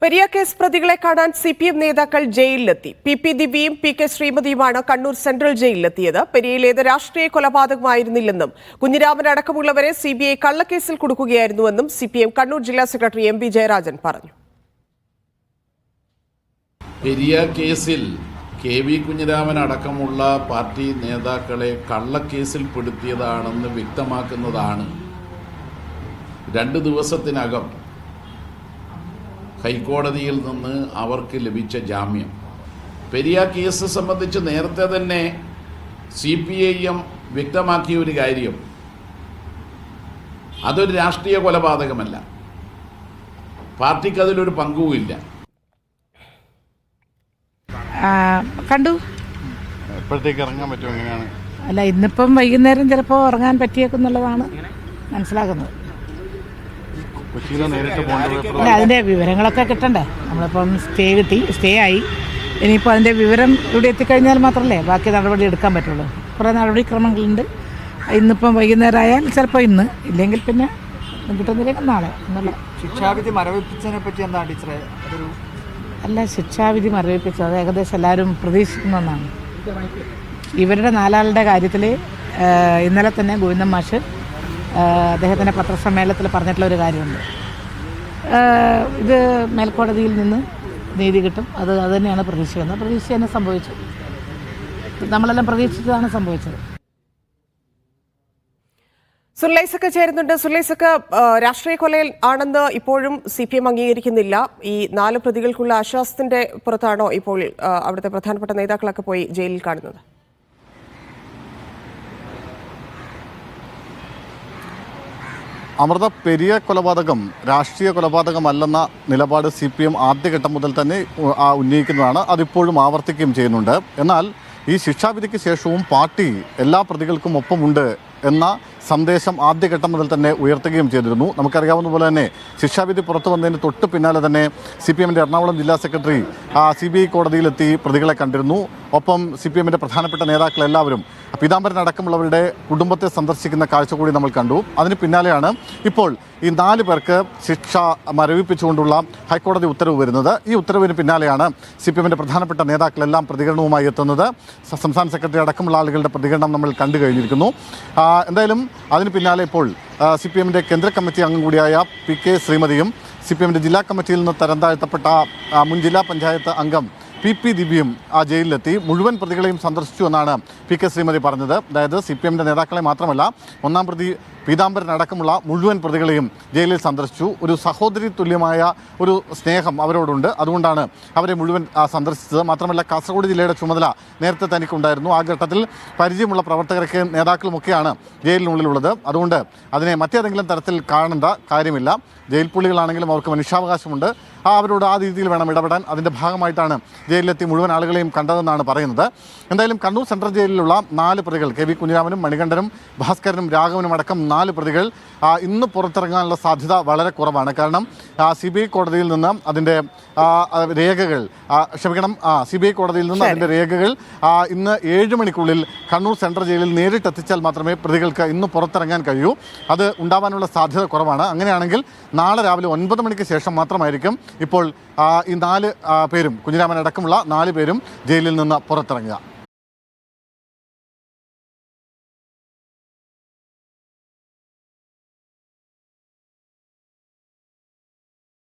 Periya case പ്രതികളെ കാണാൻ സിപിഎം നേതാക്കൾ ജയിലിലെത്തി. പി ദിവ്യയും പി ശ്രീമതിയുമാണ് കണ്ണൂർ സെൻട്രൽ ജയിലിലെത്തിയത്. പെരിയയിലേത് രാഷ്ട്രീയ കൊലപാതകമായിരുന്നില്ലെന്നും കുഞ്ഞിരാമൻ അടക്കമുള്ളവരെ സിബിഐ കള്ളക്കേസിൽ കുടുക്കുകയായിരുന്നുവെന്നും സിപിഎം കണ്ണൂർ ജില്ലാ സെക്രട്ടറി എം ജയരാജൻ പറഞ്ഞു. പെരിയ കേസിൽ കെ.വി. കുഞ്ഞിരാമൻ അടക്കമുള്ള പാർട്ടി നേതാക്കളെ കള്ളക്കേസിൽ പെടുത്തിയതാണെന്ന് വ്യക്തമാക്കുന്നതാണ് 2 ദിവസത്തിനകം ഹൈക്കോടതിയിൽ നിന്ന് അവർക്ക് ലഭിച്ച ജാമ്യം. പെരിയ കേസ് സംബന്ധിച്ച് നേരത്തെ തന്നെ CPIM വ്യക്തമാക്കിയ ഒരു കാര്യം, അതൊരു രാഷ്ട്രീയ കൊലപാതകമല്ല, പാർട്ടിക്ക് അതിലൊരു പങ്കുമില്ല. കണ്ടു എപ്പോഴത്തേക്ക് ഇറങ്ങാൻ പറ്റും? എങ്ങനെയാണ്? അല്ല, ഇന്നിപ്പം വൈകുന്നേരം ചിലപ്പോൾ ഇറങ്ങാൻ പറ്റിയേക്കുന്നുള്ളതാണ് മനസ്സിലാക്കുന്നത്. അല്ല, അതിൻ്റെ വിവരങ്ങളൊക്കെ കിട്ടണ്ടേ? നമ്മളിപ്പം സ്റ്റേ ആയി. ഇനിയിപ്പോൾ അതിൻ്റെ വിവരം ഇവിടെ എത്തിക്കഴിഞ്ഞാൽ മാത്രമല്ലേ ബാക്കി നടപടി എടുക്കാൻ പറ്റുള്ളൂ. കുറേ നടപടിക്രമങ്ങളുണ്ട്. ഇന്നിപ്പം വൈകുന്നേരം ആയാൽ ചിലപ്പോൾ ഇന്ന്, ഇല്ലെങ്കിൽ പിന്നെ കിട്ടുന്നില്ലെങ്കിൽ നാളെ എന്നുള്ള. ശിക്ഷാവിധി മരവിപ്പിച്ചതിനെ പറ്റി എന്താണ് ടീച്ചറെ? അതൊരു അല്ല, ശിക്ഷാവിധി മരവിപ്പിച്ചത് ഏകദേശം എല്ലാവരും പ്രതീക്ഷിക്കുന്ന ഒന്നാണ്. ഇവരുടെ 4 ആളുടെ കാര്യത്തിൽ ഇന്നലെ തന്നെ ഗോവിന്ദൻ മാഷ് അദ്ദേഹത്തിൻ്റെ പത്രസമ്മേളനത്തിൽ പറഞ്ഞിട്ടുള്ള ഒരു കാര്യമുണ്ട്. ഇത് മേൽക്കോടതിയിൽ നിന്ന് നീതി കിട്ടും, അത് തന്നെയാണ് പ്രതീക്ഷിക്കുന്നത്. പ്രതീക്ഷ തന്നെ സംഭവിച്ചു. നമ്മളെല്ലാം പ്രതീക്ഷിച്ചതാണ് സംഭവിച്ചത്. സുല്ലൈസക്ക് ചേരുന്നുണ്ട്. സുല്ലൈസക്ക്, രാഷ്ട്രീയ കൊലയിൽ ആണെന്ന് ഇപ്പോഴും CPM അംഗീകരിക്കുന്നില്ല. ഈ 4 പ്രതികൾക്കുള്ള ആശ്വാസത്തിന്റെ പുറത്താണോ ഇപ്പോൾ അവിടുത്തെ പ്രധാനപ്പെട്ട നേതാക്കളൊക്കെ പോയി ജയിലിൽ കാണുന്നത്? അമൃത, പെരിയ കൊലപാതകം രാഷ്ട്രീയ കൊലപാതകമല്ലെന്ന നിലപാട് CPM ആദ്യഘട്ടം മുതൽ തന്നെ ഉന്നയിക്കുന്നതാണ്. അതിപ്പോഴും ആവർത്തിക്കുകയും ചെയ്യുന്നുണ്ട്. എന്നാൽ ഈ ശിക്ഷാവിധിക്ക് ശേഷവും പാർട്ടി എല്ലാ പ്രതികൾക്കും ഒപ്പമുണ്ട് എന്ന സന്ദേശം ആദ്യഘട്ടം മുതൽ തന്നെ ഉയർത്തുകയും ചെയ്തിരുന്നു. നമുക്കറിയാവുന്ന പോലെ തന്നെ ശിക്ഷാവിധി പുറത്തു വന്നതിന് തൊട്ട് പിന്നാലെ തന്നെ CPMന്റെ എറണാകുളം ജില്ലാ സെക്രട്ടറി CBI കോടതിയിലെത്തി പ്രതികളെ കണ്ടിരുന്നു. ഒപ്പം CPMന്റെ പ്രധാനപ്പെട്ട നേതാക്കളെല്ലാവരും പീതാംബരൻ അടക്കമുള്ളവരുടെ കുടുംബത്തെ സന്ദർശിക്കുന്ന കാഴ്ച കൂടി നമ്മൾ കണ്ടു. അതിന് പിന്നാലെയാണ് ഇപ്പോൾ ഈ 4 പേർക്ക് ശിക്ഷ മരവിപ്പിച്ചുകൊണ്ടുള്ള ഹൈക്കോടതി ഉത്തരവ് വരുന്നത്. ഈ ഉത്തരവിന് പിന്നാലെയാണ് CPMന്റെ പ്രധാനപ്പെട്ട നേതാക്കളെല്ലാം പ്രതികരണവുമായി എത്തുന്നത്. സംസ്ഥാന സെക്രട്ടറി അടക്കമുള്ള ആളുകളുടെ പ്രതികരണം നമ്മൾ കണ്ടു കഴിഞ്ഞിരിക്കുന്നു. എന്തായാലും അതിന് പിന്നാലെ ഇപ്പോൾ CPMന്റെ കേന്ദ്ര കമ്മിറ്റി അംഗം കൂടിയായ പി ശ്രീമതിയും CPMന്റെ ജില്ലാ കമ്മിറ്റിയിൽ നിന്ന് തരം താഴ്ത്തപ്പെട്ട മുൻ ജില്ലാ പഞ്ചായത്ത് അംഗം പി ദിവ്യയും ജയിലിലെത്തി. മുഴുവൻ പ്രതികളെയും സന്ദർശിച്ചു എന്നാണ് പി ശ്രീമതി പറഞ്ഞത്. അതായത് CPMന്റെ നേതാക്കളെ മാത്രമല്ല, 1-ാം പ്രതി പീതാംബരൻ അടക്കമുള്ള മുഴുവൻ പ്രതികളെയും ജയിലിൽ സന്ദർശിച്ചു. ഒരു സഹോദരി തുല്യമായ ഒരു സ്നേഹം അവരോടുണ്ട്, അതുകൊണ്ടാണ് അവരെ മുഴുവൻ സന്ദർശിച്ചത്. മാത്രമല്ല, കാസർഗോഡ് ജില്ലയുടെ ചുമതല നേരത്തെ തനിക്കുണ്ടായിരുന്നു. ആ ഘട്ടത്തിൽ പരിചയമുള്ള പ്രവർത്തകർക്ക് നേതാക്കളുമൊക്കെയാണ് ജയിലിനുള്ളിലുള്ളത്. അതുകൊണ്ട് അതിനെ മറ്റേതെങ്കിലും തരത്തിൽ കാണേണ്ട കാര്യമില്ല. ജയിൽ പുള്ളികളാണെങ്കിലും അവർക്ക് മനുഷ്യാവകാശമുണ്ട്. അവരോട് ആ രീതിയിൽ വേണം ഇടപെടാൻ. അതിൻ്റെ ഭാഗമായിട്ടാണ് ജയിലിലെത്തി മുഴുവൻ ആളുകളെയും കണ്ടതെന്നാണ് പറയുന്നത്. എന്തായാലും കണ്ണൂർ സെൻട്രൽ ജയിലിലുള്ള 4 പ്രതികൾ, കെ.വി. കുഞ്ഞിരാമനും മണികണ്ഠനും ഭാസ്കരനും രാഘവനും അടക്കം 4 പ്രതികൾ ഇന്ന് പുറത്തിറങ്ങാനുള്ള സാധ്യത വളരെ കുറവാണ്. കാരണം CBI കോടതിയിൽ നിന്ന് അതിൻ്റെ രേഖകൾ CBI കോടതിയിൽ നിന്ന് അതിൻ്റെ രേഖകൾ ഇന്ന് 7 മണിക്കുള്ളിൽ കണ്ണൂർ സെൻട്രൽ ജയിലിൽ നേരിട്ടെത്തിച്ചാൽ മാത്രമേ പ്രതികൾക്ക് ഇന്ന് പുറത്തിറങ്ങാൻ കഴിയൂ. അത് ഉണ്ടാവാനുള്ള സാധ്യത കുറവാണ്. അങ്ങനെയാണെങ്കിൽ നാളെ രാവിലെ 9 മണിക്ക് ശേഷം മാത്രമായിരിക്കും ഇപ്പോൾ ഈ 4 പേരും, കുഞ്ഞിരാമൻ അടക്കമുള്ള 4 പേരും ജയിലിൽ നിന്ന് പുറത്തിറങ്ങുക.